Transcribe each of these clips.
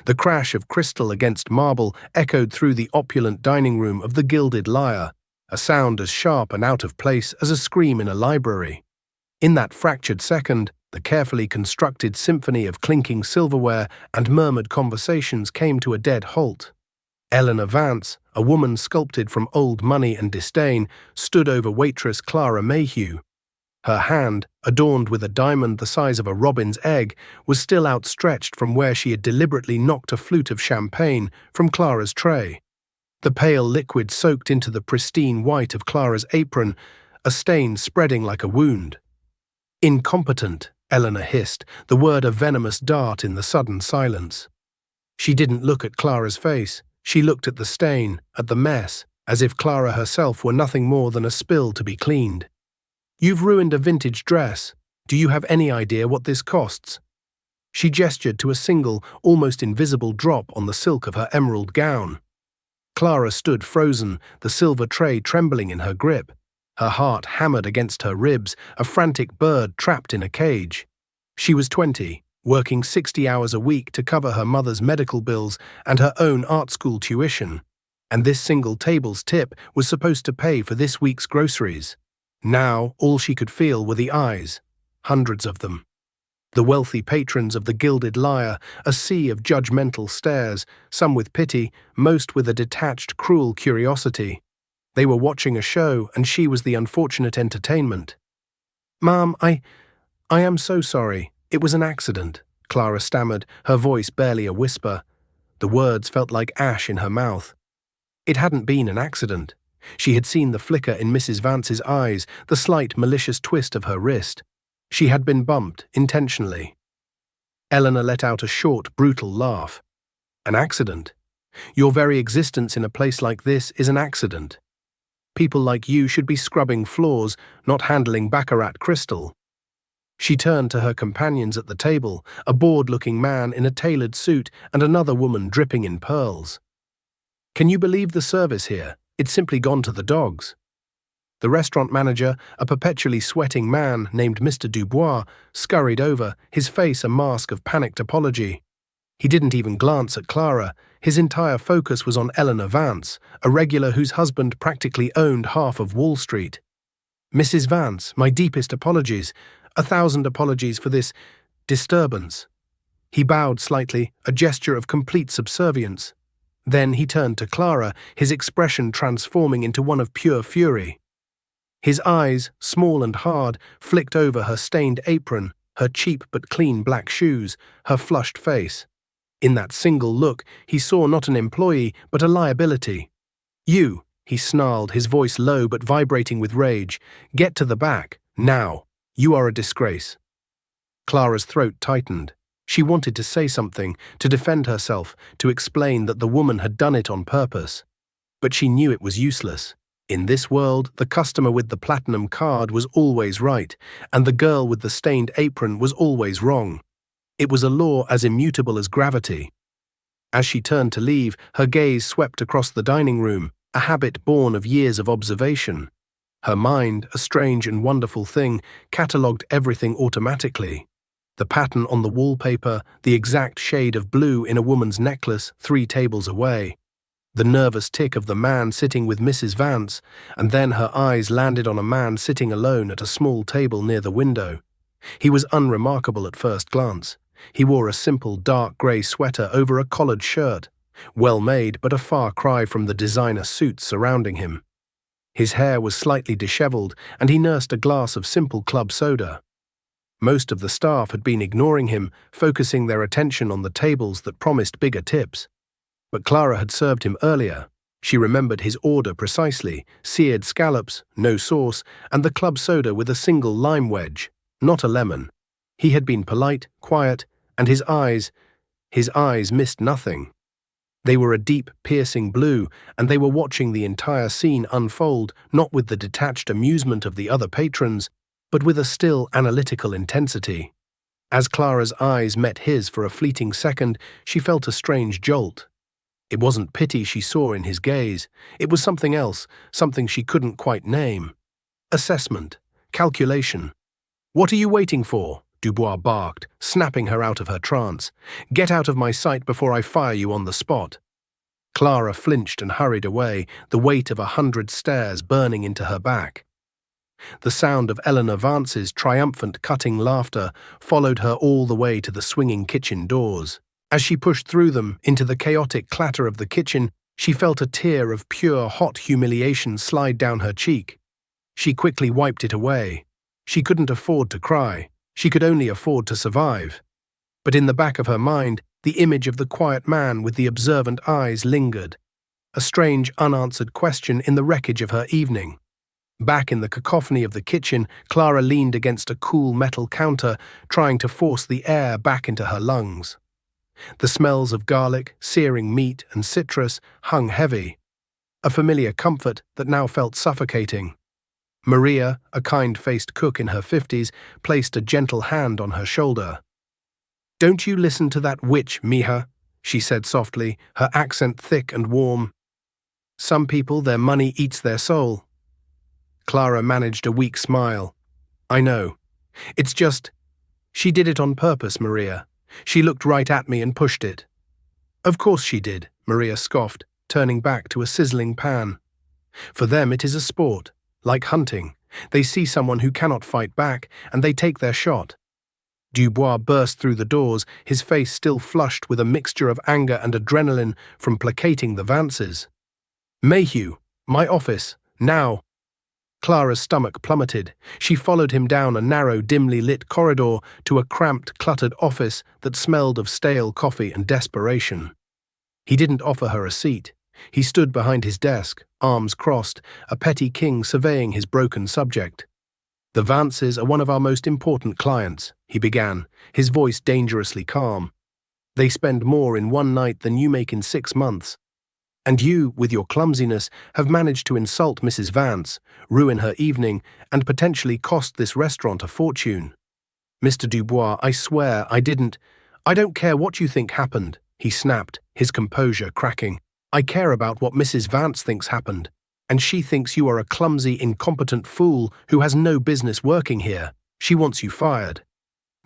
The crash of crystal against marble echoed through the opulent dining room of the Gilded Lyre, a sound as sharp and out of place as a scream in a library. In that fractured second, the carefully constructed symphony of clinking silverware and murmured conversations came to a dead halt. Eleanor Vance, a woman sculpted from old money and disdain, stood over waitress Clara Mayhew. Her hand, adorned with a diamond the size of a robin's egg, was still outstretched from where she had deliberately knocked a flute of champagne from Clara's tray. The pale liquid soaked into the pristine white of Clara's apron, a stain spreading like a wound. "Incompetent," Eleanor hissed, the word a venomous dart in the sudden silence. She didn't look at Clara's face. She looked at the stain, at the mess, as if Clara herself were nothing more than a spill to be cleaned. "You've ruined a vintage dress. Do you have any idea what this costs?" She gestured to a single, almost invisible drop on the silk of her emerald gown. Clara stood frozen, the silver tray trembling in her grip. Her heart hammered against her ribs, a frantic bird trapped in a cage. She was 20, working 60 hours a week to cover her mother's medical bills and her own art school tuition. And this single table's tip was supposed to pay for this week's groceries. Now, all she could feel were the eyes, hundreds of them. The wealthy patrons of the Gilded Lyre, a sea of judgmental stares, some with pity, most with a detached, cruel curiosity. They were watching a show, and she was the unfortunate entertainment. "Ma'am, I am so sorry. It was an accident," Clara stammered, her voice barely a whisper. The words felt like ash in her mouth. It hadn't been an accident. She had seen the flicker in Mrs. Vance's eyes, the slight malicious twist of her wrist. She had been bumped, intentionally. Eleanor let out a short, brutal laugh. "An accident? Your very existence in a place like this is an accident. People like you should be scrubbing floors, not handling baccarat crystal." She turned to her companions at the table, a bored-looking man in a tailored suit and another woman dripping in pearls. "Can you believe the service here? It's simply gone to the dogs." The restaurant manager, a perpetually sweating man named Mr. Dubois, scurried over, his face a mask of panicked apology. He didn't even glance at Clara. His entire focus was on Eleanor Vance, a regular whose husband practically owned half of Wall Street. "Mrs. Vance, my deepest apologies. 1,000 apologies for this disturbance." He bowed slightly, a gesture of complete subservience. Then he turned to Clara, his expression transforming into one of pure fury. His eyes, small and hard, flicked over her stained apron, her cheap but clean black shoes, her flushed face. In that single look, he saw not an employee, but a liability. "You," he snarled, his voice low but vibrating with rage, "get to the back, now. You are a disgrace." Clara's throat tightened. She wanted to say something, to defend herself, to explain that the woman had done it on purpose. But she knew it was useless. In this world, the customer with the platinum card was always right, and the girl with the stained apron was always wrong. It was a law as immutable as gravity. As she turned to leave, her gaze swept across the dining room, a habit born of years of observation. Her mind, a strange and wonderful thing, catalogued everything automatically. The pattern on the wallpaper, the exact shade of blue in a woman's necklace 3 tables away. The nervous tick of the man sitting with Mrs. Vance, and then her eyes landed on a man sitting alone at a small table near the window. He was unremarkable at first glance. He wore a simple dark grey sweater over a collared shirt, well made but a far cry from the designer suits surrounding him. His hair was slightly disheveled, and he nursed a glass of simple club soda. Most of the staff had been ignoring him, focusing their attention on the tables that promised bigger tips. But Clara had served him earlier. She remembered his order precisely: seared scallops, no sauce, and the club soda with a single lime wedge, not a lemon. He had been polite, quiet, and his eyes missed nothing. They were a deep, piercing blue, and they were watching the entire scene unfold, not with the detached amusement of the other patrons, but with a still, analytical intensity. As Clara's eyes met his for a fleeting second, she felt a strange jolt. It wasn't pity she saw in his gaze. It was something else, something she couldn't quite name. Assessment. Calculation. "What are you waiting for?" Dubois barked, snapping her out of her trance. "Get out of my sight before I fire you on the spot." Clara flinched and hurried away, the weight of 100 stares burning into her back. The sound of Eleanor Vance's triumphant cutting laughter followed her all the way to the swinging kitchen doors. As she pushed through them into the chaotic clatter of the kitchen, she felt a tear of pure, hot humiliation slide down her cheek. She quickly wiped it away. She couldn't afford to cry. She could only afford to survive. But in the back of her mind, the image of the quiet man with the observant eyes lingered. A strange, unanswered question in the wreckage of her evening. Back in the cacophony of the kitchen, Clara leaned against a cool metal counter, trying to force the air back into her lungs. The smells of garlic, searing meat, and citrus hung heavy, a familiar comfort that now felt suffocating. Maria, a kind-faced cook in her 50s, placed a gentle hand on her shoulder. "Don't you listen to that witch, mija," she said softly, her accent thick and warm. "Some people, their money eats their soul." Clara managed a weak smile. "I know. It's just—" "She did it on purpose, Maria. She looked right at me and pushed it." "Of course she did," Maria scoffed, turning back to a sizzling pan. "For them it is a sport, like hunting. They see someone who cannot fight back, and they take their shot." Dubois burst through the doors, his face still flushed with a mixture of anger and adrenaline from placating the Vances. "Mayhew, my office, now!" Clara's stomach plummeted. She followed him down a narrow, dimly lit corridor to a cramped, cluttered office that smelled of stale coffee and desperation. He didn't offer her a seat. He stood behind his desk, arms crossed, a petty king surveying his broken subject. "The Vances are one of our most important clients," he began, his voice dangerously calm. "They spend more in one night than you make in 6 months. And you, with your clumsiness, have managed to insult Mrs. Vance, ruin her evening, and potentially cost this restaurant a fortune. Mr. Dubois, I swear I didn't— I don't care what you think happened," he snapped, his composure cracking. "I care about what Mrs. Vance thinks happened, and she thinks you are a clumsy, incompetent fool who has no business working here. She wants you fired."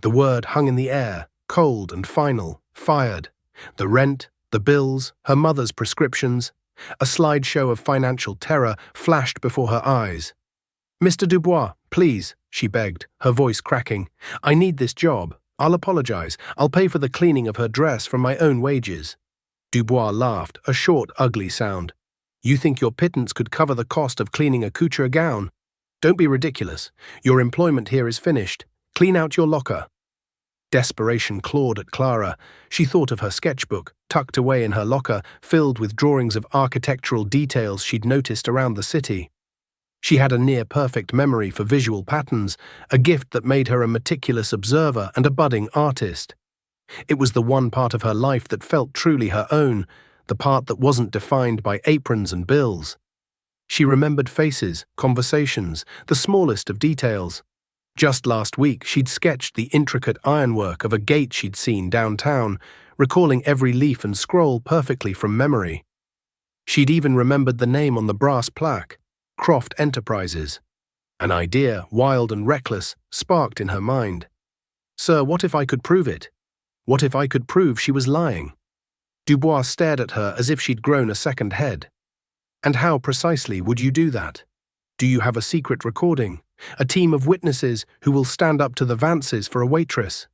The word hung in the air, cold and final, fired. The rent, the bills, her mother's prescriptions, a slideshow of financial terror flashed before her eyes. "Mr. Dubois, please," she begged, her voice cracking. "I need this job. I'll apologize. I'll pay for the cleaning of her dress from my own wages." Dubois laughed, a short, ugly sound. "You think your pittance could cover the cost of cleaning a couture gown? Don't be ridiculous. Your employment here is finished. Clean out your locker." Desperation clawed at Clara. She thought of her sketchbook, tucked away in her locker, filled with drawings of architectural details she'd noticed around the city. She had a near-perfect memory for visual patterns, a gift that made her a meticulous observer and a budding artist. It was the one part of her life that felt truly her own, the part that wasn't defined by aprons and bills. She remembered faces, conversations, the smallest of details. Just last week, she'd sketched the intricate ironwork of a gate she'd seen downtown, recalling every leaf and scroll perfectly from memory. She'd even remembered the name on the brass plaque, Croft Enterprises. An idea, wild and reckless, sparked in her mind. "Sir, what if I could prove it? What if I could prove she was lying?" Dubois stared at her as if she'd grown a second head. "And how precisely would you do that? Do you have a secret recording? A team of witnesses who will stand up to the Vances for a waitress?"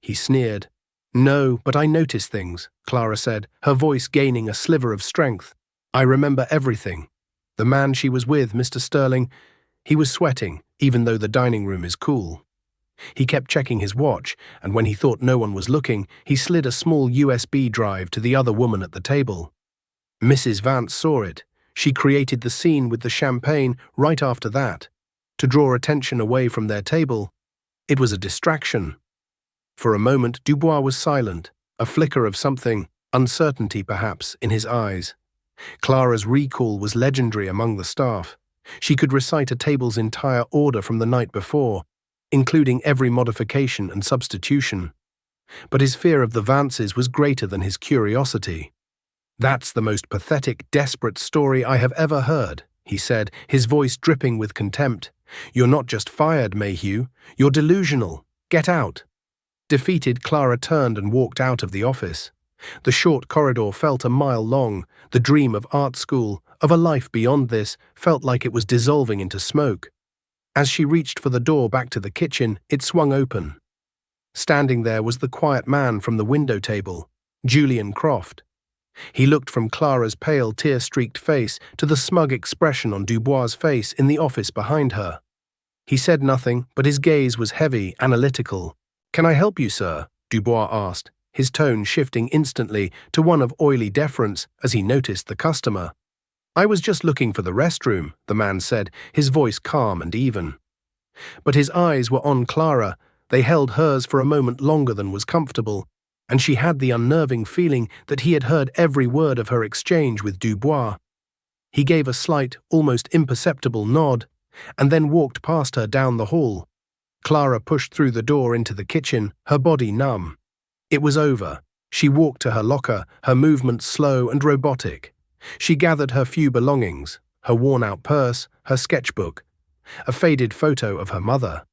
He sneered. "No, but I notice things," Clara said, her voice gaining a sliver of strength. "I remember everything. The man she was with, Mr. Sterling, he was sweating, even though the dining room is cool. He kept checking his watch, and when he thought no one was looking, he slid a small USB drive to the other woman at the table. Mrs. Vance saw it. She created the scene with the champagne right after that, to draw attention away from their table. It was a distraction." For a moment, Dubois was silent, a flicker of something, uncertainty perhaps, in his eyes. Clara's recall was legendary among the staff. She could recite a table's entire order from the night before, including every modification and substitution. But his fear of the Vances was greater than his curiosity. "That's the most pathetic, desperate story I have ever heard," he said, his voice dripping with contempt. "You're not just fired, Mayhew. You're delusional. Get out." Defeated, Clara turned and walked out of the office. The short corridor felt a mile long. The dream of art school, of a life beyond this, felt like it was dissolving into smoke. As she reached for the door back to the kitchen, it swung open. Standing there was the quiet man from the window table, Julian Croft. He looked from Clara's pale, tear-streaked face to the smug expression on Dubois' face in the office behind her. He said nothing, but his gaze was heavy, analytical. "Can I help you, sir?" Dubois asked, his tone shifting instantly to one of oily deference as he noticed the customer. "I was just looking for the restroom," the man said, his voice calm and even. But his eyes were on Clara. They held hers for a moment longer than was comfortable, and she had the unnerving feeling that he had heard every word of her exchange with Dubois. He gave a slight, almost imperceptible nod, and then walked past her down the hall. Clara pushed through the door into the kitchen, her body numb. It was over. She walked to her locker, her movements slow and robotic. She gathered her few belongings, her worn-out purse, her sketchbook, a faded photo of her mother.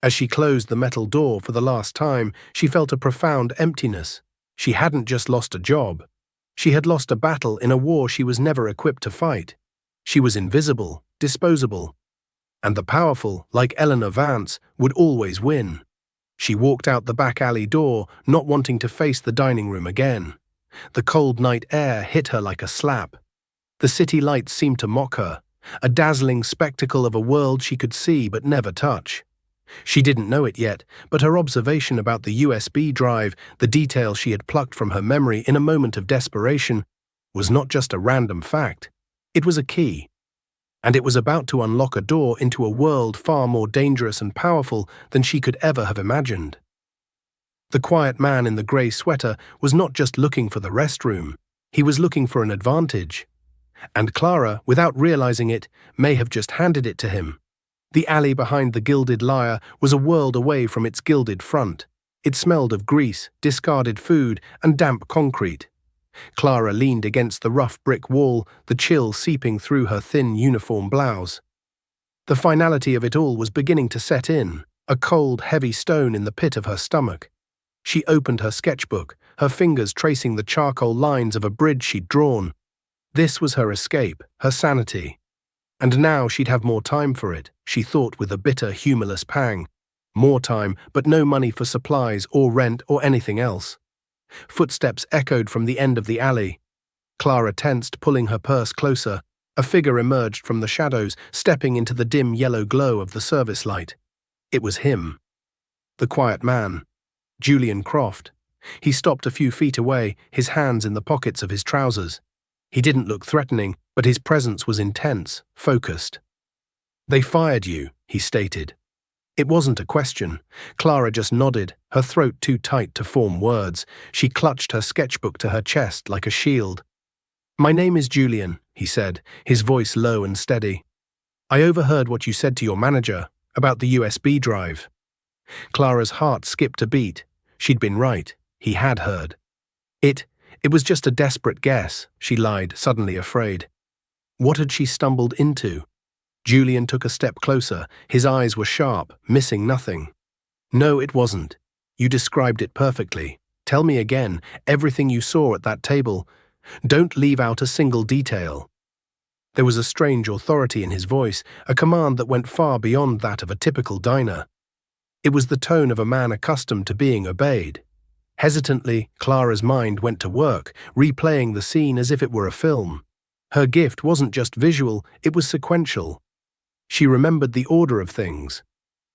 As she closed the metal door for the last time, she felt a profound emptiness. She hadn't just lost a job. She had lost a battle in a war she was never equipped to fight. She was invisible, disposable. And the powerful, like Eleanor Vance, would always win. She walked out the back alley door, not wanting to face the dining room again. The cold night air hit her like a slap. The city lights seemed to mock her, a dazzling spectacle of a world she could see but never touch. She didn't know it yet, but her observation about the USB drive, the detail she had plucked from her memory in a moment of desperation, was not just a random fact. It was a key. And it was about to unlock a door into a world far more dangerous and powerful than she could ever have imagined. The quiet man in the grey sweater was not just looking for the restroom. He was looking for an advantage. And Clara, without realizing it, may have just handed it to him. The alley behind the Gilded Lyre was a world away from its gilded front. It smelled of grease, discarded food, and damp concrete. Clara leaned against the rough brick wall, the chill seeping through her thin uniform blouse. The finality of it all was beginning to set in, a cold, heavy stone in the pit of her stomach. She opened her sketchbook, her fingers tracing the charcoal lines of a bridge she'd drawn. This was her escape, her sanity. And now she'd have more time for it, she thought with a bitter, humorless pang. More time, but no money for supplies or rent or anything else. Footsteps echoed from the end of the alley. Clara tensed, pulling her purse closer. A figure emerged from the shadows, stepping into the dim yellow glow of the service light. It was him. The quiet man. Julian Croft. He stopped a few feet away, his hands in the pockets of his trousers. He didn't look threatening, but his presence was intense, focused. "They fired you," he stated. It wasn't a question. Clara just nodded, her throat too tight to form words. She clutched her sketchbook to her chest like a shield. "My name is Julian," he said, his voice low and steady. "I overheard what you said to your manager about the USB drive." Clara's heart skipped a beat. She'd been right. He had heard. It was just a desperate guess, she lied, suddenly afraid. What had she stumbled into? Julian took a step closer. His eyes were sharp, missing nothing. "No, it wasn't. You described it perfectly. Tell me again, everything you saw at that table. Don't leave out a single detail." There was a strange authority in his voice, a command that went far beyond that of a typical diner. It was the tone of a man accustomed to being obeyed. Hesitantly, Clara's mind went to work, replaying the scene as if it were a film. Her gift wasn't just visual, it was sequential. She remembered the order of things.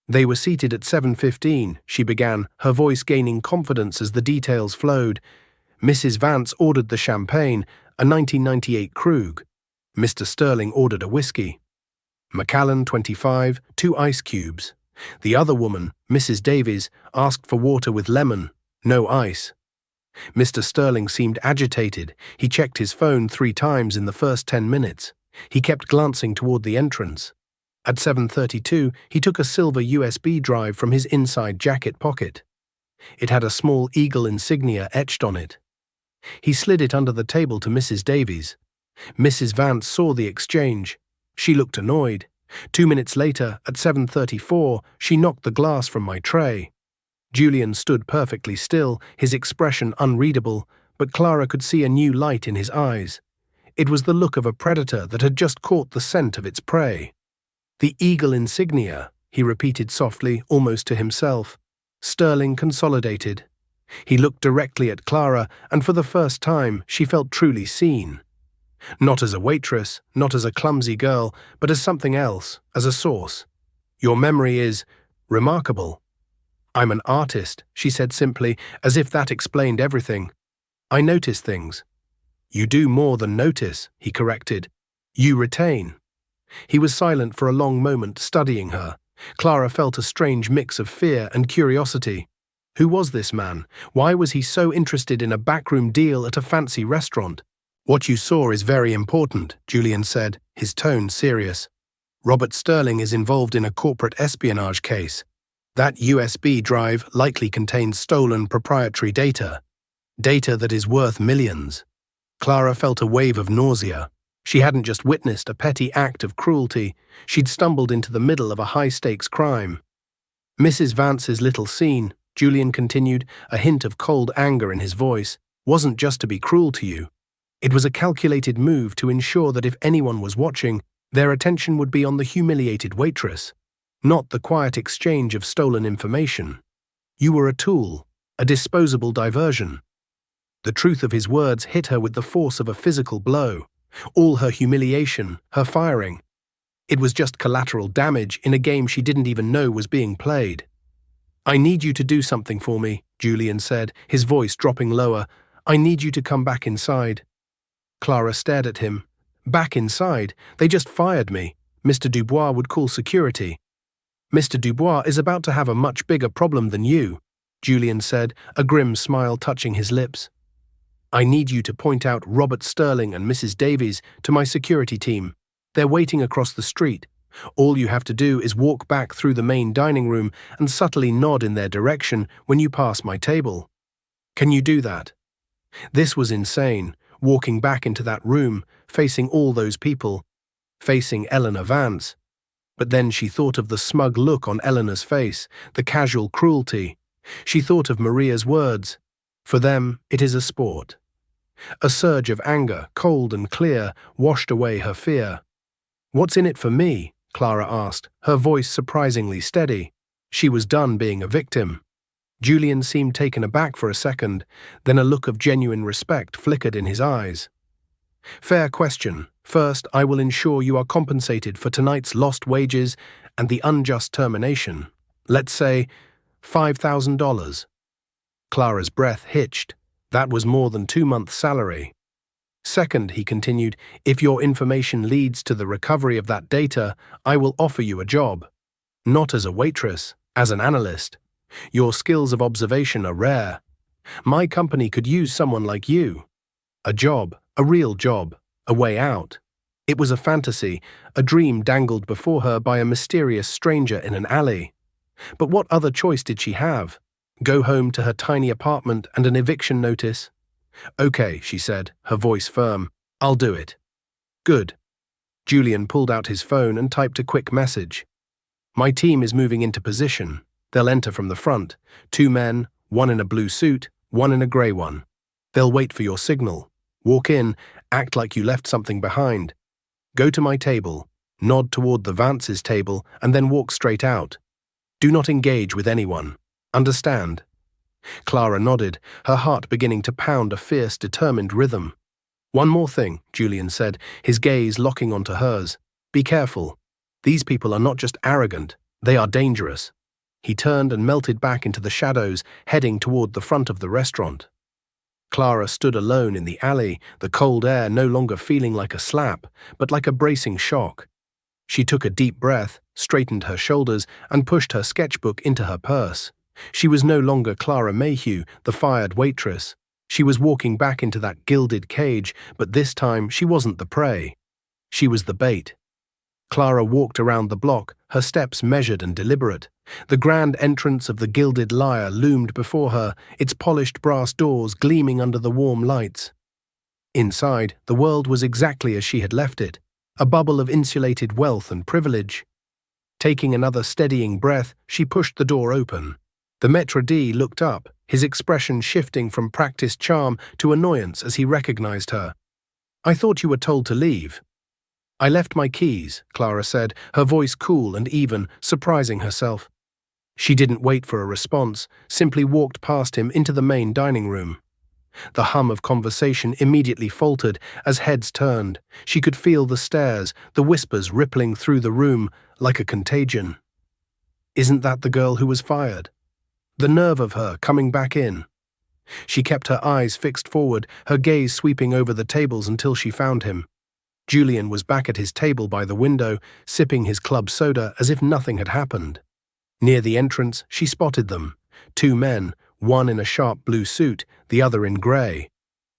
They were seated at 7:15, she began, her voice gaining confidence as the details flowed. Mrs. Vance ordered the champagne, a 1998 Krug. Mr. Sterling ordered a whiskey. Macallan, 25, 2 ice cubes. The other woman, Mrs. Davies, asked for water with lemon, no ice. Mr. Sterling seemed agitated. He checked his phone 3 times in the first 10 minutes. He kept glancing toward the entrance. At 7:32, he took a silver USB drive from his inside jacket pocket. It had a small eagle insignia etched on it. He slid it under the table to Mrs. Davies. Mrs. Vance saw the exchange. She looked annoyed. 2 minutes later, at 7:34, she knocked the glass from my tray. Julian stood perfectly still, his expression unreadable, but Clara could see a new light in his eyes. It was the look of a predator that had just caught the scent of its prey. "The eagle insignia," he repeated softly, almost to himself. "Sterling Consolidated." He looked directly at Clara, and for the first time she felt truly seen. Not as a waitress, not as a clumsy girl, but as something else, as a source. "Your memory is remarkable." "I'm an artist," she said simply, as if that explained everything. "I notice things." "You do more than notice," he corrected. "You retain." He was silent for a long moment, studying her. Clara felt a strange mix of fear and curiosity. Who was this man? Why was he so interested in a backroom deal at a fancy restaurant? "What you saw is very important," Julian said, his tone serious. "Robert Sterling is involved in a corporate espionage case. That USB drive likely contains stolen proprietary data. Data that is worth millions." Clara felt a wave of nausea. She hadn't just witnessed a petty act of cruelty, she'd stumbled into the middle of a high-stakes crime. "Mrs. Vance's little scene," Julian continued, a hint of cold anger in his voice, "wasn't just to be cruel to you. It was a calculated move to ensure that if anyone was watching, their attention would be on the humiliated waitress, not the quiet exchange of stolen information. You were a tool, a disposable diversion." The truth of his words hit her with the force of a physical blow. All her humiliation, her firing. It was just collateral damage in a game she didn't even know was being played. "I need you to do something for me," Julian said, his voice dropping lower. "I need you to come back inside." Clara stared at him. "Back inside? They just fired me. Mr. Dubois would call security." "Mr. Dubois is about to have a much bigger problem than you," Julian said, a grim smile touching his lips. "I need you to point out Robert Sterling and Mrs. Davies to my security team. They're waiting across the street. All you have to do is walk back through the main dining room and subtly nod in their direction when you pass my table. Can you do that?" This was insane, walking back into that room, facing all those people, facing Eleanor Vance. But then she thought of the smug look on Eleanor's face, the casual cruelty. She thought of Maria's words. "For them, it is a sport." A surge of anger, cold and clear, washed away her fear. "What's in it for me?" Clara asked, her voice surprisingly steady. She was done being a victim. Julian seemed taken aback for a second, then a look of genuine respect flickered in his eyes. "Fair question. First, I will ensure you are compensated for tonight's lost wages and the unjust termination. Let's say $5,000. Clara's breath hitched. That was more than 2 months' salary. "Second," he continued, "if your information leads to the recovery of that data, I will offer you a job. Not as a waitress, as an analyst. Your skills of observation are rare. My company could use someone like you. A job, a real job, a way out." It was a fantasy, a dream dangled before her by a mysterious stranger in an alley. But what other choice did she have? Go home to her tiny apartment and an eviction notice? "Okay," she said, her voice firm. "I'll do it." "Good." Julian pulled out his phone and typed a quick message. "My team is moving into position. They'll enter from the front. 2 men, 1 in a blue suit, 1 in a grey one. They'll wait for your signal. Walk in, act like you left something behind. Go to my table, nod toward the Vance's table, and then walk straight out. Do not engage with anyone. Understand?" Clara nodded, her heart beginning to pound a fierce, determined rhythm. "One more thing," Julian said, his gaze locking onto hers. "Be careful. These people are not just arrogant, they are dangerous." He turned and melted back into the shadows, heading toward the front of the restaurant. Clara stood alone in the alley, the cold air no longer feeling like a slap, but like a bracing shock. She took a deep breath, straightened her shoulders, and pushed her sketchbook into her purse. She was no longer Clara Mayhew, the fired waitress. She was walking back into that gilded cage, but this time she wasn't the prey. She was the bait. Clara walked around the block, her steps measured and deliberate. The grand entrance of the Gilded Lyre loomed before her, its polished brass doors gleaming under the warm lights. Inside, the world was exactly as she had left it, a bubble of insulated wealth and privilege. Taking another steadying breath, she pushed the door open. The maître d' looked up, his expression shifting from practiced charm to annoyance as he recognized her. "I thought you were told to leave." "I left my keys," Clara said, her voice cool and even, surprising herself. She didn't wait for a response, simply walked past him into the main dining room. The hum of conversation immediately faltered as heads turned. She could feel the stares, the whispers rippling through the room like a contagion. Isn't that the girl who was fired? The nerve of her coming back in. She kept her eyes fixed forward, her gaze sweeping over the tables until she found him. Julian was back at his table by the window, sipping his club soda as if nothing had happened. Near the entrance, she spotted them. Two men, one in a sharp blue suit, the other in grey,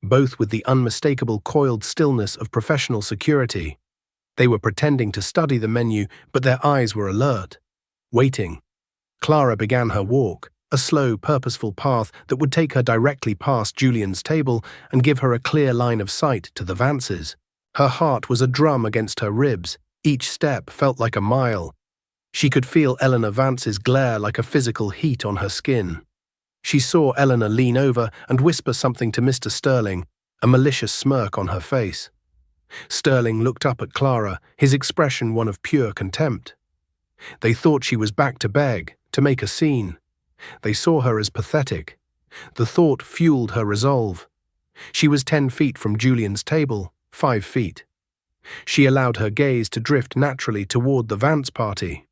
both with the unmistakable coiled stillness of professional security. They were pretending to study the menu, but their eyes were alert, waiting. Clara began her walk, a slow, purposeful path that would take her directly past Julian's table and give her a clear line of sight to the Vances. Her heart was a drum against her ribs. Each step felt like a mile. She could feel Eleanor Vance's glare like a physical heat on her skin. She saw Eleanor lean over and whisper something to Mr. Sterling, a malicious smirk on her face. Sterling looked up at Clara, his expression one of pure contempt. They thought she was back to beg, to make a scene. They saw her as pathetic. The thought fueled her resolve. She was 10 feet from Julian's table, 5 feet. She allowed her gaze to drift naturally toward the Vance party.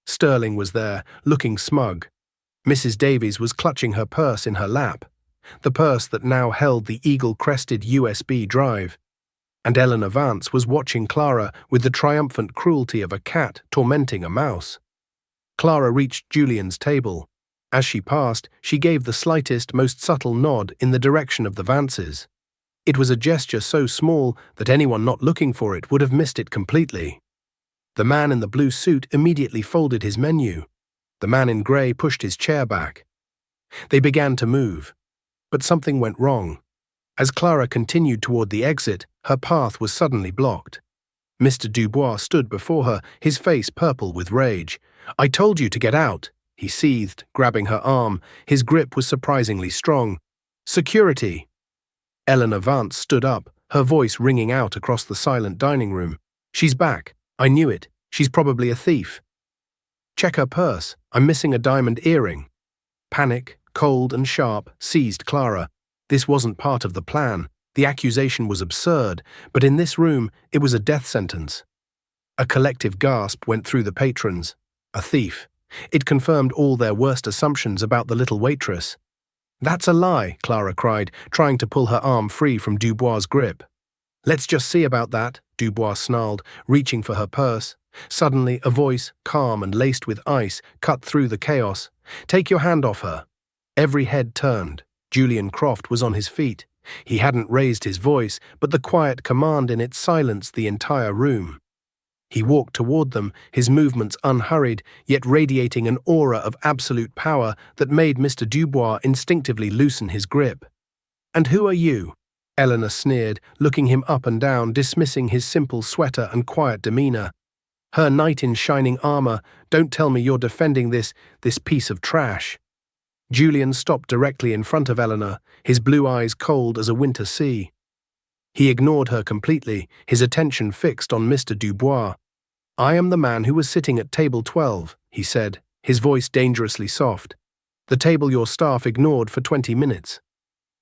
Sterling was there, looking smug. Mrs. Davies was clutching her purse in her lap, the purse that now held the eagle-crested USB drive. And Eleanor Vance was watching Clara with the triumphant cruelty of a cat tormenting a mouse. Clara reached Julian's table. As she passed, she gave the slightest, most subtle nod in the direction of the Vances. It was a gesture so small that anyone not looking for it would have missed it completely. The man in the blue suit immediately folded his menu. The man in grey pushed his chair back. They began to move. But something went wrong. As Clara continued toward the exit, her path was suddenly blocked. Mr. Dubois stood before her, his face purple with rage. "I told you to get out," he seethed, grabbing her arm. His grip was surprisingly strong. "Security!" Eleanor Vance stood up, her voice ringing out across the silent dining room. "She's back. I knew it. She's probably a thief. Check her purse. I'm missing a diamond earring." Panic, cold and sharp, seized Clara. This wasn't part of the plan. The accusation was absurd, but in this room, it was a death sentence. A collective gasp went through the patrons. A thief. It confirmed all their worst assumptions about the little waitress. "That's a lie," Clara cried, trying to pull her arm free from Dubois' grip. "Let's just see about that," Dubois snarled, reaching for her purse. Suddenly, a voice, calm and laced with ice, cut through the chaos. "Take your hand off her." Every head turned. Julian Croft was on his feet. He hadn't raised his voice, but the quiet command in it silenced the entire room. He walked toward them, his movements unhurried, yet radiating an aura of absolute power that made Mr. Dubois instinctively loosen his grip. "And who are you?" Eleanor sneered, looking him up and down, dismissing his simple sweater and quiet demeanor. Her knight in shining armor, "Don't tell me you're defending this piece of trash." Julian stopped directly in front of Eleanor, his blue eyes cold as a winter sea. He ignored her completely, his attention fixed on Mr. Dubois. "I am the man who was sitting at table 12, he said, his voice dangerously soft. "The table your staff ignored for 20 minutes.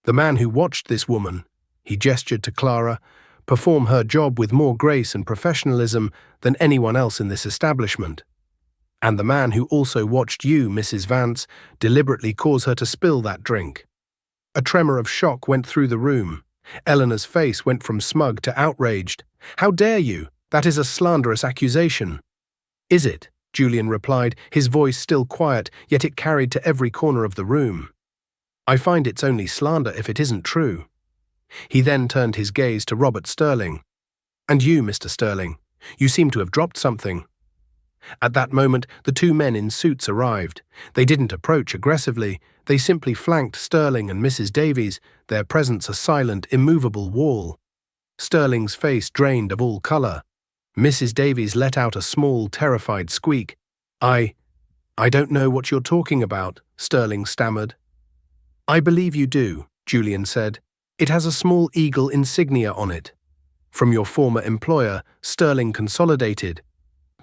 The man who watched this woman," he gestured to Clara, "perform her job with more grace and professionalism than anyone else in this establishment. And the man who also watched you, Mrs. Vance, deliberately cause her to spill that drink." A tremor of shock went through the room. Eleanor's face went from smug to outraged. "How dare you? That is a slanderous accusation." "Is it?" Julian replied, his voice still quiet, yet it carried to every corner of the room. "I find it's only slander if it isn't true." He then turned his gaze to Robert Sterling. "And you, Mr. Sterling, you seem to have dropped something." At that moment, the two men in suits arrived. They didn't approach aggressively. They simply flanked Sterling and Mrs. Davies, their presence a silent, immovable wall. Sterling's face drained of all color. Mrs. Davies let out a small, terrified squeak. "I don't know what you're talking about," Sterling stammered. "I believe you do," Julian said. "It has a small eagle insignia on it. From your former employer, Sterling Consolidated,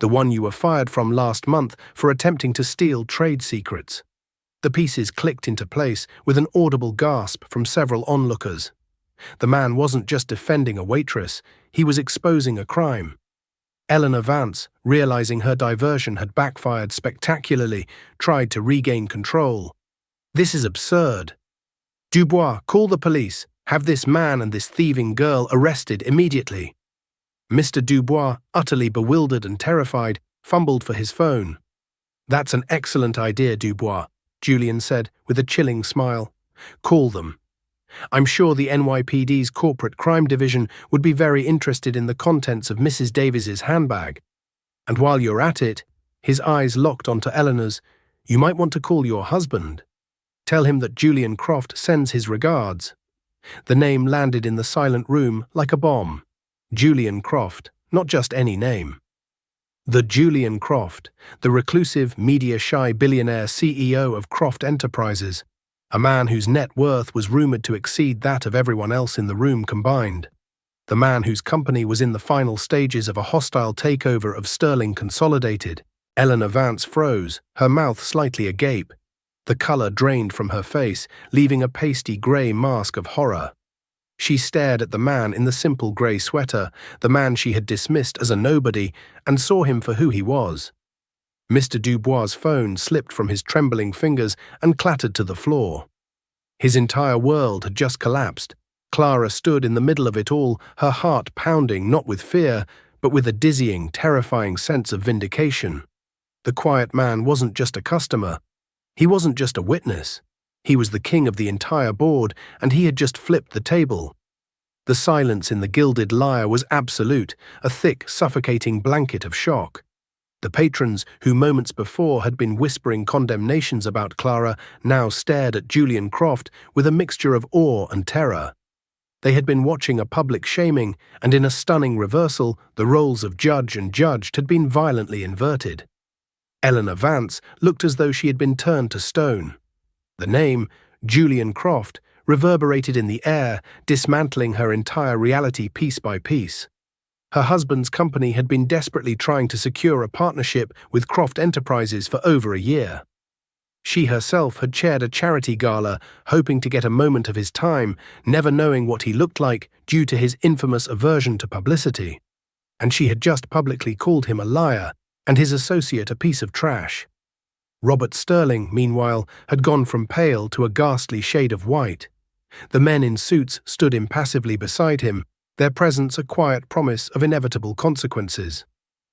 the one you were fired from last month for attempting to steal trade secrets." The pieces clicked into place with an audible gasp from several onlookers. The man wasn't just defending a waitress, he was exposing a crime. Eleanor Vance, realizing her diversion had backfired spectacularly, tried to regain control. "This is absurd. Dubois, call the police. Have this man and this thieving girl arrested immediately." Mr. Dubois, utterly bewildered and terrified, fumbled for his phone. "That's an excellent idea, Dubois," Julian said with a chilling smile. "Call them. I'm sure the NYPD's Corporate Crime Division would be very interested in the contents of Mrs. Davies's handbag. And while you're at it," his eyes locked onto Eleanor's, "you might want to call your husband. Tell him that Julian Croft sends his regards." The name landed in the silent room like a bomb. Julian Croft, not just any name. The Julian Croft, the reclusive, media-shy billionaire CEO of Croft Enterprises, a man whose net worth was rumored to exceed that of everyone else in the room combined. The man whose company was in the final stages of a hostile takeover of Sterling Consolidated. Eleanor Vance froze, her mouth slightly agape. The color drained from her face, leaving a pasty grey mask of horror. She stared at the man in the simple grey sweater, the man she had dismissed as a nobody, and saw him for who he was. Mr. Dubois' phone slipped from his trembling fingers and clattered to the floor. His entire world had just collapsed. Clara stood in the middle of it all, her heart pounding not with fear, but with a dizzying, terrifying sense of vindication. The quiet man wasn't just a customer. He wasn't just a witness. He was the king of the entire board, and he had just flipped the table. The silence in the Gilded Lyre was absolute, a thick, suffocating blanket of shock. The patrons, who moments before had been whispering condemnations about Clara, now stared at Julian Croft with a mixture of awe and terror. They had been watching a public shaming, and in a stunning reversal, the roles of judge and judged had been violently inverted. Eleanor Vance looked as though she had been turned to stone. The name, Julian Croft, reverberated in the air, dismantling her entire reality piece by piece. Her husband's company had been desperately trying to secure a partnership with Croft Enterprises for over a year. She herself had chaired a charity gala, hoping to get a moment of his time, never knowing what he looked like due to his infamous aversion to publicity. And she had just publicly called him a liar and his associate a piece of trash. Robert Sterling, meanwhile, had gone from pale to a ghastly shade of white. The men in suits stood impassively beside him, their presence a quiet promise of inevitable consequences.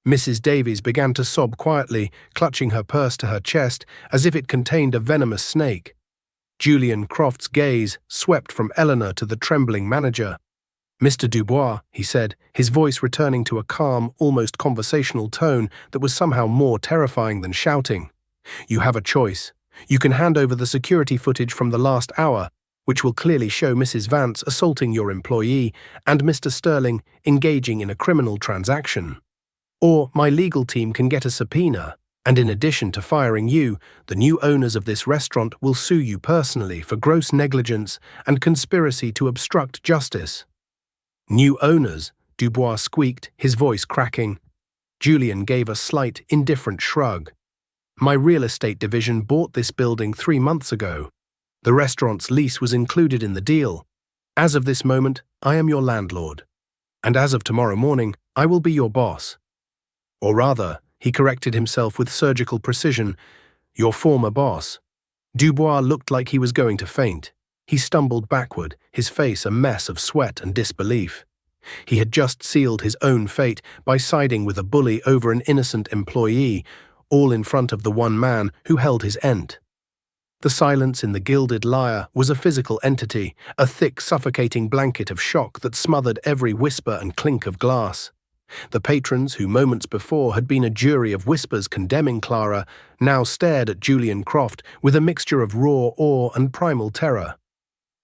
Mrs. Davies began to sob quietly, clutching her purse to her chest as if it contained a venomous snake. Julian Croft's gaze swept from Eleanor to the trembling manager. "Mr. Dubois," he said, his voice returning to a calm, almost conversational tone that was somehow more terrifying than shouting. "You have a choice. You can hand over the security footage from the last hour, which will clearly show Mrs. Vance assaulting your employee and Mr. Sterling engaging in a criminal transaction. Or my legal team can get a subpoena, and in addition to firing you, the new owners of this restaurant will sue you personally for gross negligence and conspiracy to obstruct justice." "New owners?" Dubois squeaked, his voice cracking. Julian gave a slight, indifferent shrug. "My real estate division bought this building 3 months ago. The restaurant's lease was included in the deal. As of this moment, I am your landlord. And as of tomorrow morning, I will be your boss. Or rather," he corrected himself with surgical precision, "your former boss." Dubois looked like he was going to faint. He stumbled backward, his face a mess of sweat and disbelief. He had just sealed his own fate by siding with a bully over an innocent employee, all in front of the one man who held his end. The silence in the Gilded Lyre was a physical entity, a thick, suffocating blanket of shock that smothered every whisper and clink of glass. The patrons, who moments before had been a jury of whispers condemning Clara, now stared at Julian Croft with a mixture of raw awe and primal terror.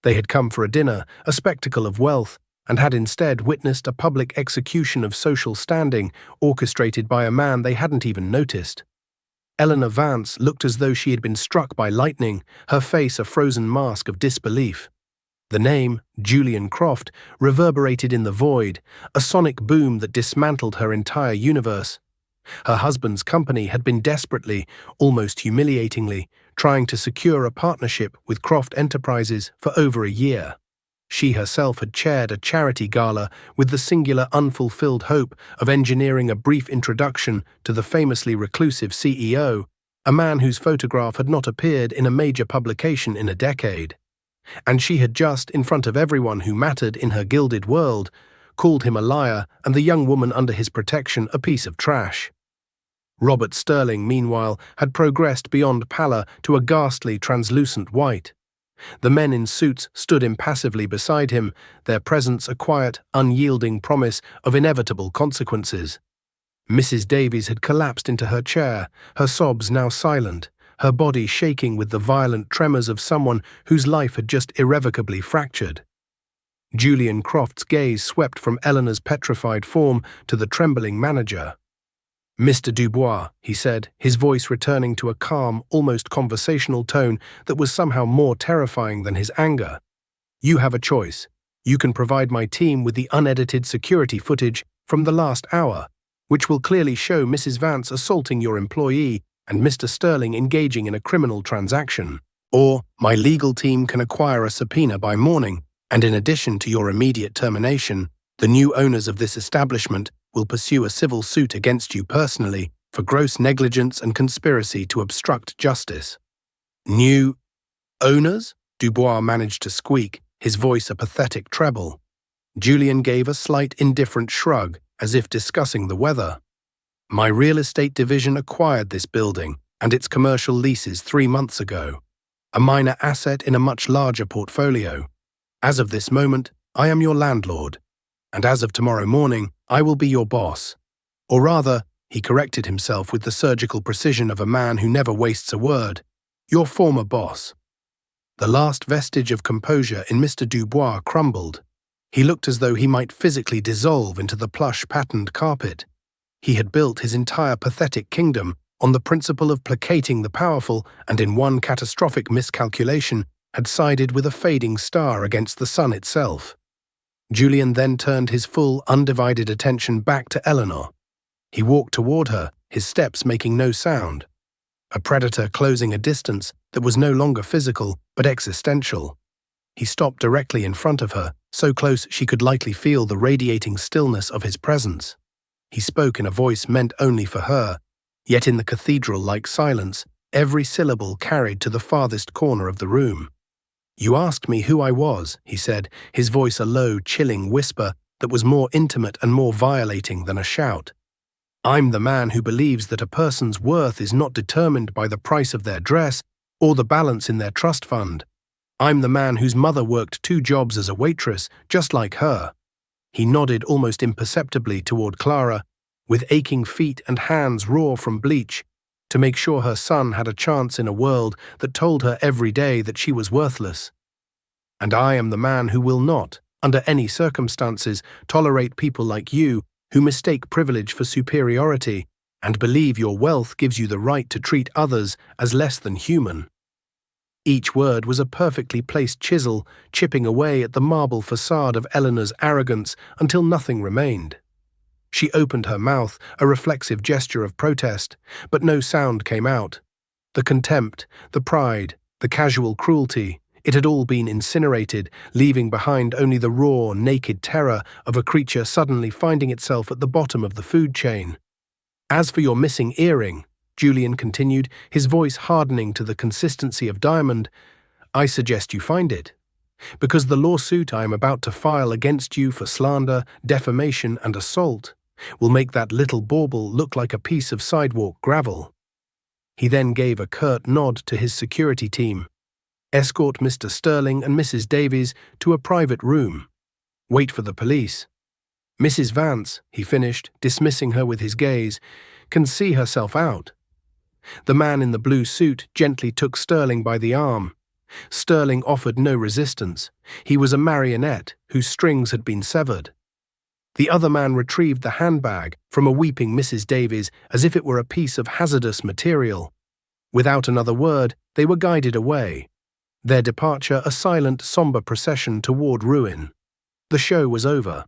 They had come for a dinner, a spectacle of wealth, and had instead witnessed a public execution of social standing orchestrated by a man they hadn't even noticed. Eleanor Vance looked as though she had been struck by lightning, her face a frozen mask of disbelief. The name, Julian Croft, reverberated in the void, a sonic boom that dismantled her entire universe. Her husband's company had been desperately, almost humiliatingly, trying to secure a partnership with Croft Enterprises for over a year. She herself had chaired a charity gala with the singular unfulfilled hope of engineering a brief introduction to the famously reclusive CEO, a man whose photograph had not appeared in a major publication in a decade. And she had just, in front of everyone who mattered in her gilded world, called him a liar and the young woman under his protection a piece of trash. Robert Sterling, meanwhile, had progressed beyond pallor to a ghastly, translucent white. The men in suits stood impassively beside him, their presence a quiet, unyielding promise of inevitable consequences. Mrs. Davies had collapsed into her chair, her sobs now silent, her body shaking with the violent tremors of someone whose life had just irrevocably fractured. Julian Croft's gaze swept from Eleanor's petrified form to the trembling manager. "Mr. Dubois," he said, his voice returning to a calm, almost conversational tone that was somehow more terrifying than his anger. "You have a choice. You can provide my team with the unedited security footage from the last hour, which will clearly show Mrs. Vance assaulting your employee and Mr. Sterling engaging in a criminal transaction. Or my legal team can acquire a subpoena by morning, and in addition to your immediate termination, the new owners of this establishment will pursue a civil suit against you personally for gross negligence and conspiracy to obstruct justice." "New owners?" Dubois managed to squeak, his voice a pathetic treble. Julian gave a slight indifferent shrug, as if discussing the weather. "My real estate division acquired this building and its commercial leases 3 months ago, a minor asset in a much larger portfolio. As of this moment, I am your landlord, and as of tomorrow morning, I will be your boss. Or rather," he corrected himself with the surgical precision of a man who never wastes a word, "your former boss." The last vestige of composure in Mr. Dubois crumbled. He looked as though he might physically dissolve into the plush patterned carpet. He had built his entire pathetic kingdom on the principle of placating the powerful, and in one catastrophic miscalculation had sided with a fading star against the sun itself. Julian then turned his full, undivided attention back to Eleanor. He walked toward her, his steps making no sound. A predator closing a distance that was no longer physical, but existential. He stopped directly in front of her, so close she could lightly feel the radiating stillness of his presence. He spoke in a voice meant only for her, yet in the cathedral-like silence, every syllable carried to the farthest corner of the room. "You asked me who I was," he said, his voice a low, chilling whisper that was more intimate and more violating than a shout. "I'm the man who believes that a person's worth is not determined by the price of their dress or the balance in their trust fund. I'm the man whose mother worked 2 jobs as a waitress, just like her." He nodded almost imperceptibly toward Clara, with aching feet and hands raw from bleach, to make sure her son had a chance in a world that told her every day that she was worthless. "And I am the man who will not, under any circumstances, tolerate people like you who mistake privilege for superiority and believe your wealth gives you the right to treat others as less than human." Each word was a perfectly placed chisel, chipping away at the marble facade of Eleanor's arrogance until nothing remained. She opened her mouth, a reflexive gesture of protest, but no sound came out. The contempt, the pride, the casual cruelty, it had all been incinerated, leaving behind only the raw, naked terror of a creature suddenly finding itself at the bottom of the food chain. "As for your missing earring," Julian continued, his voice hardening to the consistency of diamond, "I suggest you find it. Because the lawsuit I am about to file against you for slander, defamation, and assault will make that little bauble look like a piece of sidewalk gravel." He then gave a curt nod to his security team. "Escort Mr. Sterling and Mrs. Davies to a private room. Wait for the police. Mrs. Vance," he finished, dismissing her with his gaze, "can see herself out." The man in the blue suit gently took Sterling by the arm. Sterling offered no resistance. He was a marionette whose strings had been severed. The other man retrieved the handbag from a weeping Mrs. Davies as if it were a piece of hazardous material. Without another word, they were guided away, their departure a silent, somber procession toward ruin. The show was over.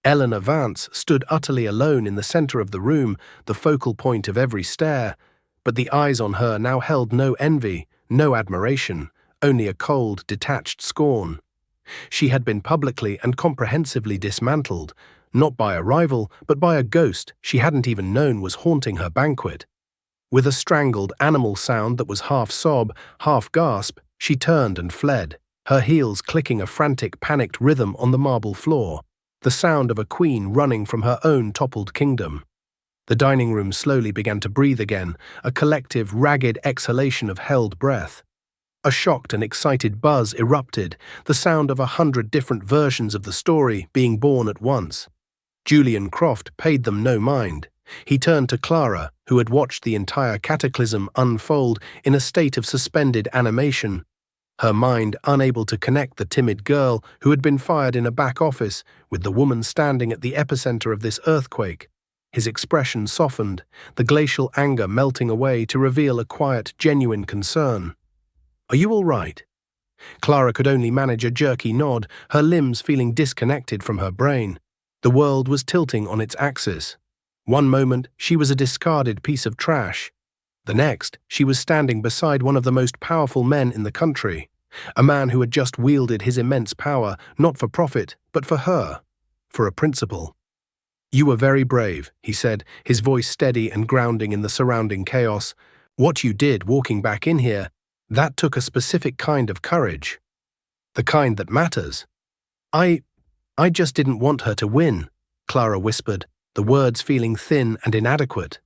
Eleanor Vance stood utterly alone in the center of the room, the focal point of every stare, but the eyes on her now held no envy, no admiration, only a cold, detached scorn. She had been publicly and comprehensively dismantled, not by a rival, but by a ghost she hadn't even known was haunting her banquet. With a strangled animal sound that was half sob, half gasp, she turned and fled, her heels clicking a frantic, panicked rhythm on the marble floor, the sound of a queen running from her own toppled kingdom. The dining room slowly began to breathe again, a collective, ragged exhalation of held breath. A shocked and excited buzz erupted, the sound of 100 different versions of the story being born at once. Julian Croft paid them no mind. He turned to Clara, who had watched the entire cataclysm unfold in a state of suspended animation, her mind unable to connect the timid girl who had been fired in a back office with the woman standing at the epicenter of this earthquake. His expression softened, the glacial anger melting away to reveal a quiet, genuine concern. "Are you all right?" Clara could only manage a jerky nod, her limbs feeling disconnected from her brain. The world was tilting on its axis. One moment, she was a discarded piece of trash. The next, she was standing beside one of the most powerful men in the country, a man who had just wielded his immense power, not for profit, but for her, for a principle. "You were very brave," he said, his voice steady and grounding in the surrounding chaos. "What you did walking back in here, that took a specific kind of courage. The kind that matters." I just didn't want her to win," Clara whispered, the words feeling thin and inadequate.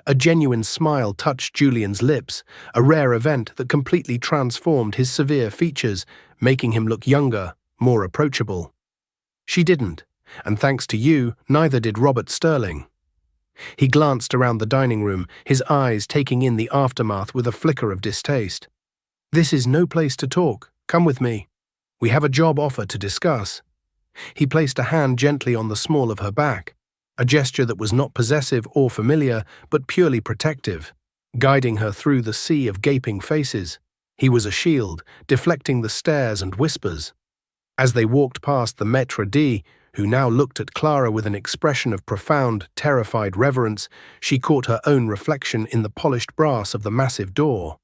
A genuine smile touched Julian's lips, a rare event that completely transformed his severe features, making him look younger, more approachable. "She didn't, and thanks to you, neither did Robert Sterling." He glanced around the dining room, his eyes taking in the aftermath with a flicker of distaste. "This is no place to talk. Come with me. We have a job offer to discuss." He placed a hand gently on the small of her back, a gesture that was not possessive or familiar, but purely protective, guiding her through the sea of gaping faces. He was a shield, deflecting the stares and whispers. As they walked past the maître d', who now looked at Clara with an expression of profound, terrified reverence, she caught her own reflection in the polished brass of the massive door.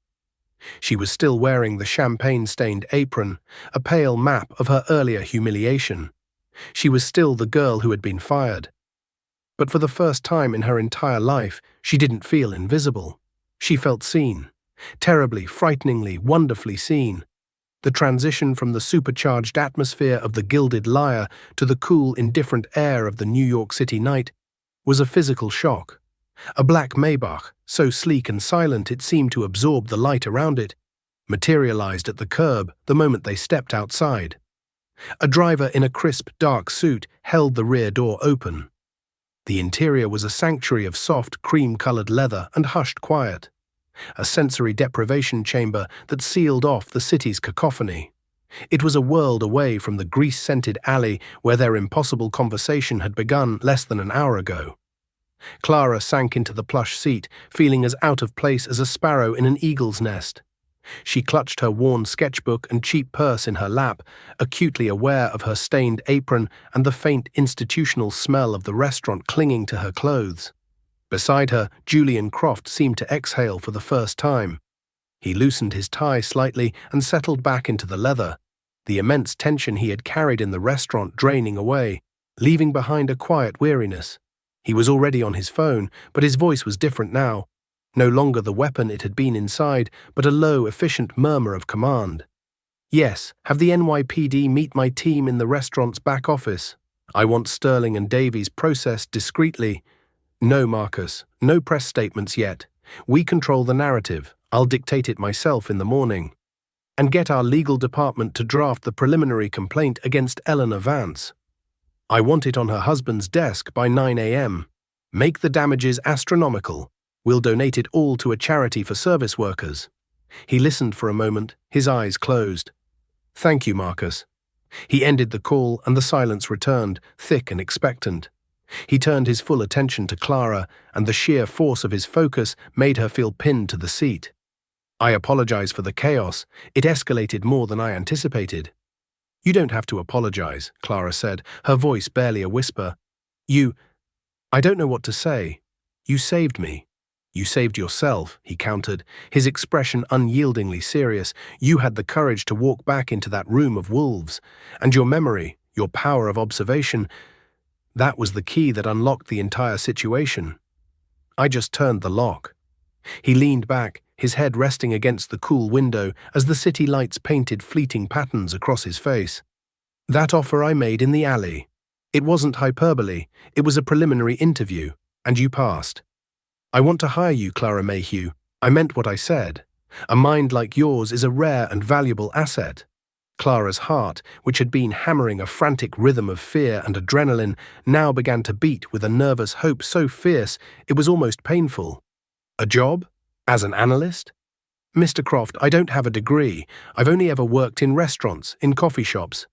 She was still wearing the champagne-stained apron, a pale map of her earlier humiliation. She was still the girl who had been fired. But for the first time in her entire life, she didn't feel invisible. She felt seen. Terribly, frighteningly, wonderfully seen. The transition from the supercharged atmosphere of the Gilded Lyre to the cool, indifferent air of the New York City night was a physical shock. A black Maybach, so sleek and silent it seemed to absorb the light around it, materialized at the curb the moment they stepped outside. A driver in a crisp, dark suit held the rear door open. The interior was a sanctuary of soft, cream-colored leather and hushed quiet, a sensory deprivation chamber that sealed off the city's cacophony. It was a world away from the grease-scented alley where their impossible conversation had begun less than an hour ago. Clara sank into the plush seat, feeling as out of place as a sparrow in an eagle's nest. She clutched her worn sketchbook and cheap purse in her lap, acutely aware of her stained apron and the faint institutional smell of the restaurant clinging to her clothes. Beside her, Julian Croft seemed to exhale for the first time. He loosened his tie slightly and settled back into the leather, the immense tension he had carried in the restaurant draining away, leaving behind a quiet weariness. He was already on his phone, but his voice was different now. No longer the weapon it had been inside, but a low, efficient murmur of command. "Yes, have the NYPD meet my team in the restaurant's back office. I want Sterling and Davies processed discreetly. No, Marcus, no press statements yet. We control the narrative. I'll dictate it myself in the morning. And get our legal department to draft the preliminary complaint against Eleanor Vance. I want it on her husband's desk by 9 a.m. Make the damages astronomical. We'll donate it all to a charity for service workers." He listened for a moment, his eyes closed. "Thank you, Marcus." He ended the call and the silence returned, thick and expectant. He turned his full attention to Clara, and the sheer force of his focus made her feel pinned to the seat. "I apologize for the chaos. It escalated more than I anticipated." "You don't have to apologize," Clara said, her voice barely a whisper. I don't know what to say. You saved me." "You saved yourself," he countered, his expression unyieldingly serious. "You had the courage to walk back into that room of wolves, and your memory, your power of observation, that was the key that unlocked the entire situation. I just turned the lock." He leaned back, his head resting against the cool window as the city lights painted fleeting patterns across his face. "That offer I made in the alley. It wasn't hyperbole, it was a preliminary interview, and you passed. I want to hire you, Clara Mayhew. I meant what I said. A mind like yours is a rare and valuable asset." Clara's heart, which had been hammering a frantic rhythm of fear and adrenaline, now began to beat with a nervous hope so fierce it was almost painful. "A job? As an analyst?" "Mr. Croft, I don't have a degree. I've only ever worked in restaurants, in coffee shops."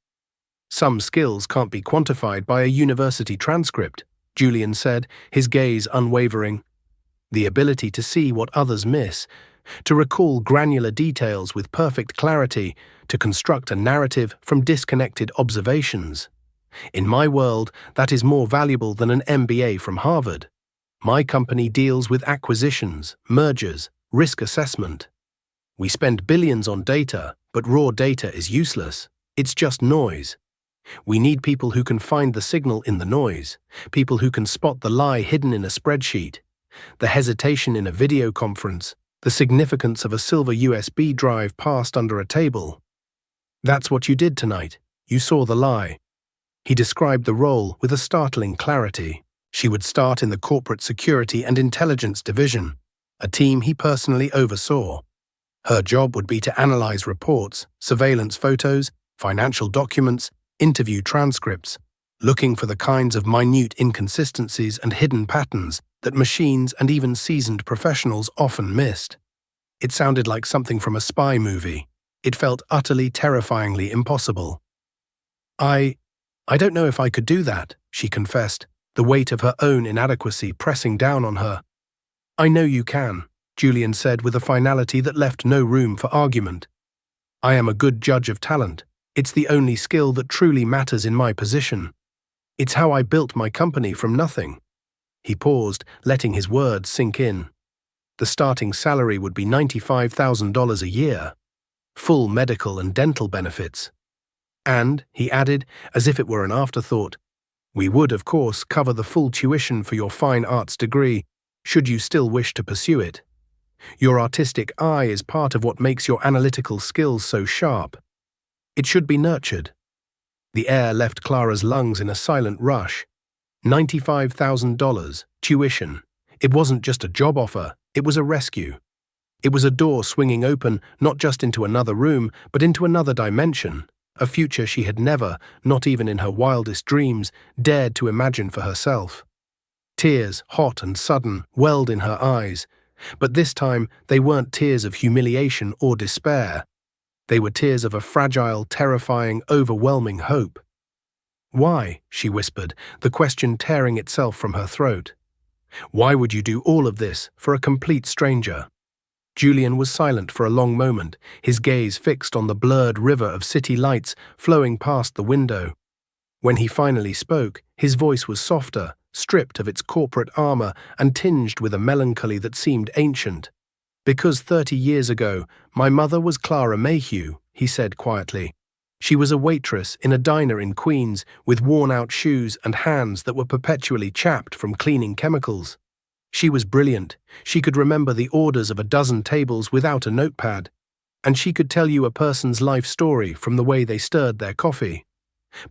"Some skills can't be quantified by a university transcript," Julian said, his gaze unwavering. "The ability to see what others miss, to recall granular details with perfect clarity, to construct a narrative from disconnected observations. In my world, that is more valuable than an MBA from Harvard. My company deals with acquisitions, mergers, risk assessment. We spend billions on data, but raw data is useless. It's just noise. We need people who can find the signal in the noise, people who can spot the lie hidden in a spreadsheet, the hesitation in a video conference, the significance of a silver USB drive passed under a table. That's what you did tonight. You saw the lie." He described the role with a startling clarity. She would start in the Corporate Security and Intelligence Division, a team he personally oversaw. Her job would be to analyze reports, surveillance photos, financial documents, interview transcripts, looking for the kinds of minute inconsistencies and hidden patterns that machines and even seasoned professionals often missed. It sounded like something from a spy movie. It felt utterly terrifyingly impossible. I don't know if I could do that," she confessed, the weight of her own inadequacy pressing down on her. "I know you can," Julian said with a finality that left no room for argument. "I am a good judge of talent. It's the only skill that truly matters in my position. It's how I built my company from nothing." He paused, letting his words sink in. The starting salary would be $95,000 a year. Full medical and dental benefits. And, he added, as if it were an afterthought, "We would, of course, cover the full tuition for your fine arts degree, should you still wish to pursue it. Your artistic eye is part of what makes your analytical skills so sharp. It should be nurtured." The air left Clara's lungs in a silent rush. $95,000, tuition. It wasn't just a job offer, it was a rescue. It was a door swinging open, not just into another room, but into another dimension, a future she had never, not even in her wildest dreams, dared to imagine for herself. Tears, hot and sudden, welled in her eyes, but this time they weren't tears of humiliation or despair. They were tears of a fragile, terrifying, overwhelming hope. "Why?" she whispered, the question tearing itself from her throat. "Why would you do all of this for a complete stranger?" Julian was silent for a long moment, his gaze fixed on the blurred river of city lights flowing past the window. When he finally spoke, his voice was softer, stripped of its corporate armor and tinged with a melancholy that seemed ancient. "Because 30 years ago, my mother was Clara Mayhew," he said quietly. "She was a waitress in a diner in Queens with worn-out shoes and hands that were perpetually chapped from cleaning chemicals. She was brilliant. She could remember the orders of a dozen tables without a notepad, and she could tell you a person's life story from the way they stirred their coffee.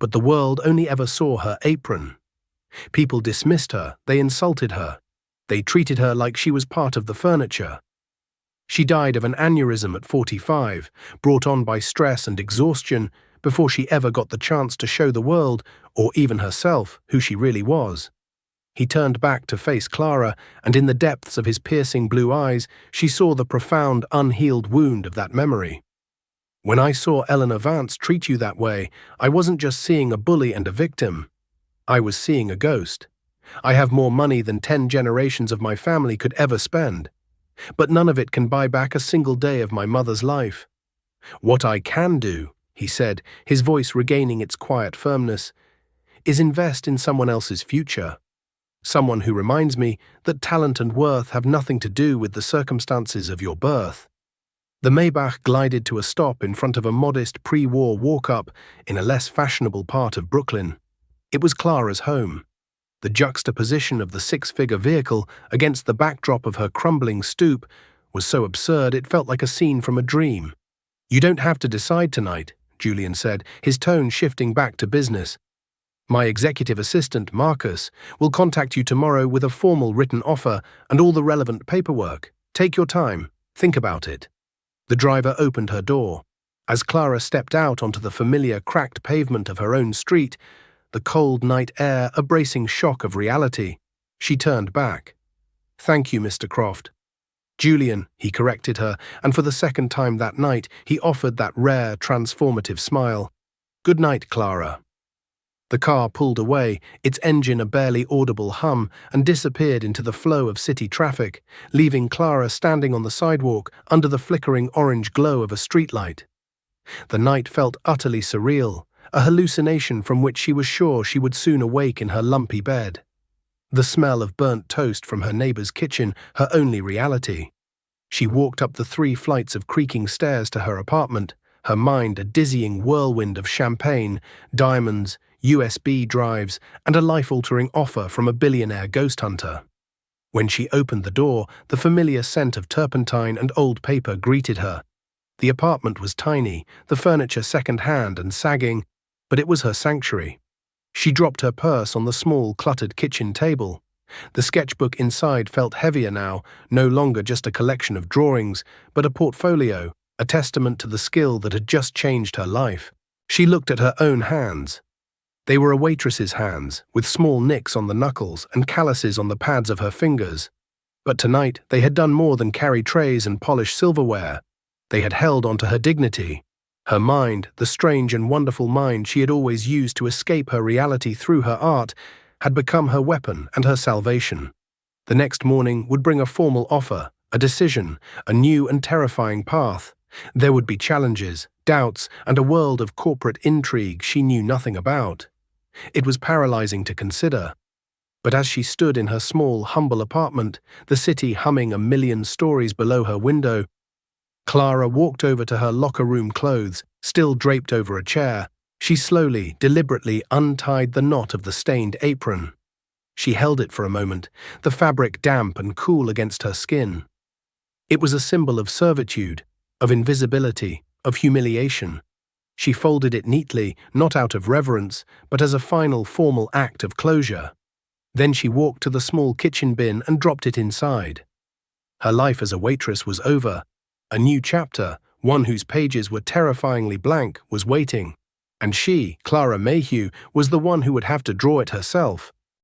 But the world only ever saw her apron. People dismissed her, they insulted her. They treated her like she was part of the furniture. She died of an aneurysm at 45, brought on by stress and exhaustion, before she ever got the chance to show the world, or even herself, who she really was." He turned back to face Clara, and in the depths of his piercing blue eyes, she saw the profound, unhealed wound of that memory. "When I saw Eleanor Vance treat you that way, I wasn't just seeing a bully and a victim. I was seeing a ghost. I have more money than 10 generations of my family could ever spend, but none of it can buy back a single day of my mother's life. What I can do, he said, his voice regaining its quiet firmness, is invest in someone else's future. Someone who reminds me that talent and worth have nothing to do with the circumstances of your birth. The Maybach glided to a stop in front of a modest pre-war walk-up in a less fashionable part of Brooklyn. It was Clara's home. The juxtaposition of the six-figure vehicle against the backdrop of her crumbling stoop was so absurd it felt like a scene from a dream. "You don't have to decide tonight," Julian said, his tone shifting back to business. "My executive assistant, Marcus, will contact you tomorrow with a formal written offer and all the relevant paperwork. Take your time. Think about it." The driver opened her door. As Clara stepped out onto the familiar cracked pavement of her own street, the cold night air a bracing shock of reality, she turned back. "Thank you, Mr. Croft." "Julian," he corrected her, and for the second time that night he offered that rare, transformative smile. "Good night, Clara." The car pulled away, its engine a barely audible hum, and disappeared into the flow of city traffic, leaving Clara standing on the sidewalk under the flickering orange glow of a streetlight. The night felt utterly surreal, a hallucination from which she was sure she would soon awake in her lumpy bed. The smell of burnt toast from her neighbor's kitchen, her only reality. She walked up the 3 flights of creaking stairs to her apartment, her mind a dizzying whirlwind of champagne, diamonds, USB drives, and a life-altering offer from a billionaire ghost hunter. When she opened the door, the familiar scent of turpentine and old paper greeted her. The apartment was tiny, the furniture second-hand and sagging, but it was her sanctuary. She dropped her purse on the small, cluttered kitchen table. The sketchbook inside felt heavier now, no longer just a collection of drawings, but a portfolio, a testament to the skill that had just changed her life. She looked at her own hands. They were a waitress's hands, with small nicks on the knuckles and calluses on the pads of her fingers. But tonight they had done more than carry trays and polish silverware. They had held onto her dignity. Her mind, the strange and wonderful mind she had always used to escape her reality through her art, had become her weapon and her salvation. The next morning would bring a formal offer, a decision, a new and terrifying path. There would be challenges, doubts, and a world of corporate intrigue she knew nothing about. It was paralyzing to consider. But as she stood in her small, humble apartment, the city humming a million stories below her window, Clara walked over to her locker room clothes, still draped over a chair. She slowly, deliberately untied the knot of the stained apron. She held it for a moment, the fabric damp and cool against her skin. It was a symbol of servitude, of invisibility, of humiliation. She folded it neatly, not out of reverence, but as a final formal act of closure. Then she walked to the small kitchen bin and dropped it inside. Her life as a waitress was over. A new chapter, one whose pages were terrifyingly blank, was waiting. And she, Clara Mayhew, was the one who would have to draw it herself.